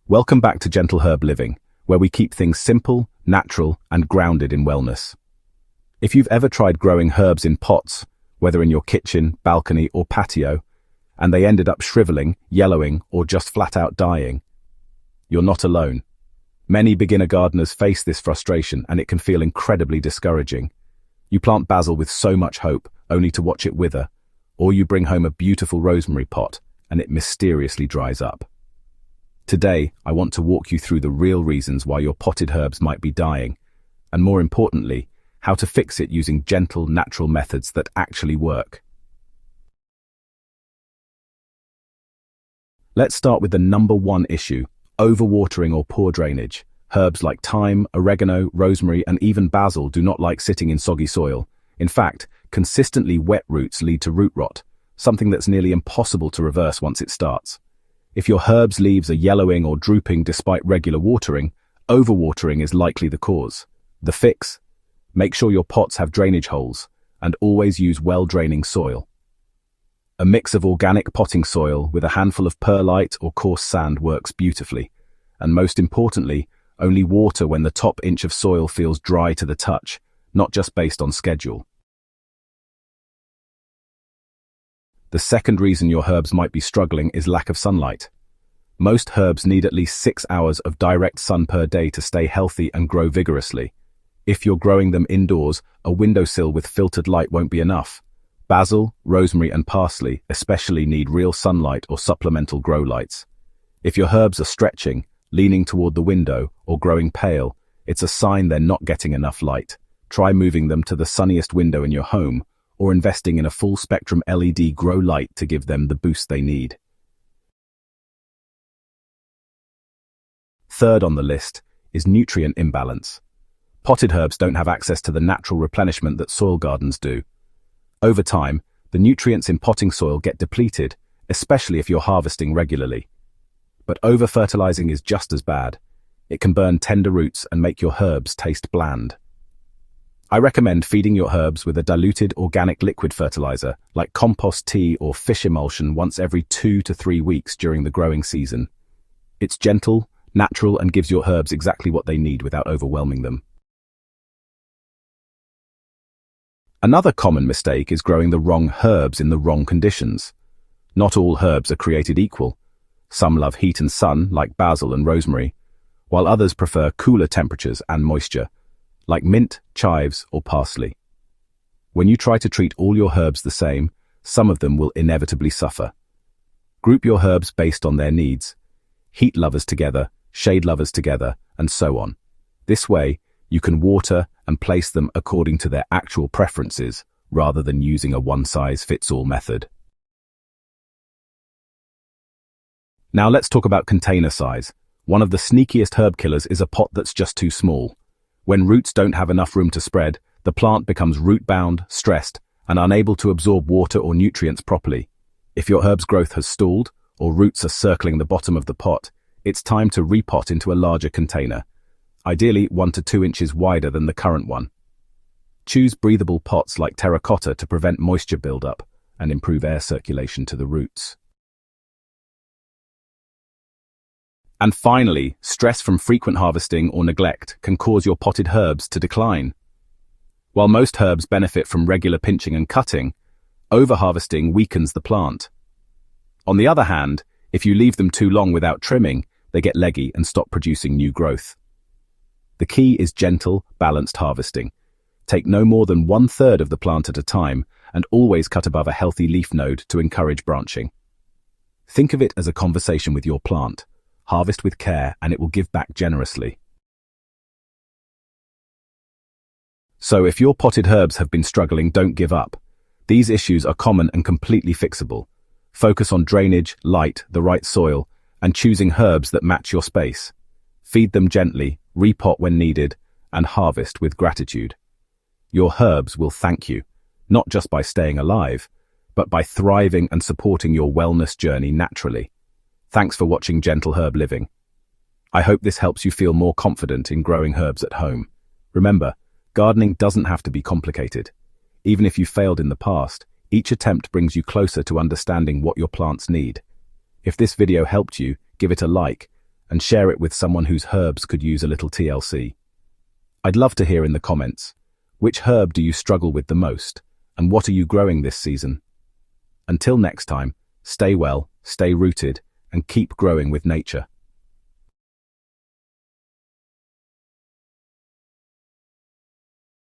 Welcome back to Gentle Herb Living, where we keep things simple, natural, and grounded in wellness. If you've ever tried growing herbs in pots, whether in your kitchen, balcony, or patio, and they ended up shriveling, yellowing, or just flat out dying, you're not alone. Many beginner gardeners face this frustration, and it can feel incredibly discouraging. You plant basil with so much hope, only to watch it wither, or you bring home a beautiful rosemary pot, and it mysteriously dries up. Today, I want to walk you through the real reasons why your potted herbs might be dying, and more importantly, how to fix it using gentle, natural methods that actually work. Let's start with the number one issue: overwatering or poor drainage. Herbs like thyme, oregano, rosemary, and even basil do not like sitting in soggy soil. In fact, consistently wet roots lead to root rot, something that's nearly impossible to reverse once it starts. If your herb's leaves are yellowing or drooping despite regular watering, overwatering is likely the cause. The fix? Make sure your pots have drainage holes, and always use well-draining soil. A mix of organic potting soil with a handful of perlite or coarse sand works beautifully, and most importantly, only water when the top inch of soil feels dry to the touch, not just based on schedule. The second reason your herbs might be struggling is lack of sunlight. Most herbs need at least 6 hours of direct sun per day to stay healthy and grow vigorously. If you're growing them indoors, a windowsill with filtered light won't be enough. Basil, rosemary, and parsley especially need real sunlight or supplemental grow lights. If your herbs are stretching, leaning toward the window, or growing pale, it's a sign they're not getting enough light. Try moving them to the sunniest window in your home, or investing in a full-spectrum LED grow light to give them the boost they need. Third on the list is nutrient imbalance. Potted herbs don't have access to the natural replenishment that soil gardens do. Over time, the nutrients in potting soil get depleted, especially if you're harvesting regularly. But over-fertilizing is just as bad. It can burn tender roots and make your herbs taste bland. I recommend feeding your herbs with a diluted organic liquid fertilizer, like compost tea or fish emulsion, once every 2 to 3 weeks during the growing season. It's gentle, natural, and gives your herbs exactly what they need without overwhelming them. Another common mistake is growing the wrong herbs in the wrong conditions. Not all herbs are created equal. Some love heat and sun, like basil and rosemary, while others prefer cooler temperatures and moisture, like mint, chives, or parsley. When you try to treat all your herbs the same, some of them will inevitably suffer. Group your herbs based on their needs. Heat lovers together, shade lovers together, and so on. This way, you can water and place them according to their actual preferences, rather than using a one-size-fits-all method. Now let's talk about container size. One of the sneakiest herb killers is a pot that's just too small. When roots don't have enough room to spread, the plant becomes root-bound, stressed, and unable to absorb water or nutrients properly. If your herb's growth has stalled, or roots are circling the bottom of the pot, it's time to repot into a larger container, ideally 1 to 2 inches wider than the current one. Choose breathable pots like terracotta to prevent moisture buildup and improve air circulation to the roots. And finally, stress from frequent harvesting or neglect can cause your potted herbs to decline. While most herbs benefit from regular pinching and cutting, overharvesting weakens the plant. On the other hand, if you leave them too long without trimming, they get leggy and stop producing new growth. The key is gentle, balanced harvesting. Take no more than 1/3 of the plant at a time, and always cut above a healthy leaf node to encourage branching. Think of it as a conversation with your plant. Harvest with care, and it will give back generously. So if your potted herbs have been struggling, don't give up. These issues are common and completely fixable. Focus on drainage, light, the right soil, and choosing herbs that match your space. Feed them gently, repot when needed, and harvest with gratitude. Your herbs will thank you, not just by staying alive, but by thriving and supporting your wellness journey naturally. Thanks for watching Gentle Herb Living. I hope this helps you feel more confident in growing herbs at home. Remember, gardening doesn't have to be complicated. Even if you failed in the past, each attempt brings you closer to understanding what your plants need. If this video helped you, give it a like, and share it with someone whose herbs could use a little TLC. I'd love to hear in the comments, which herb do you struggle with the most, and what are you growing this season? Until next time, stay well, stay rooted, and keep growing with nature.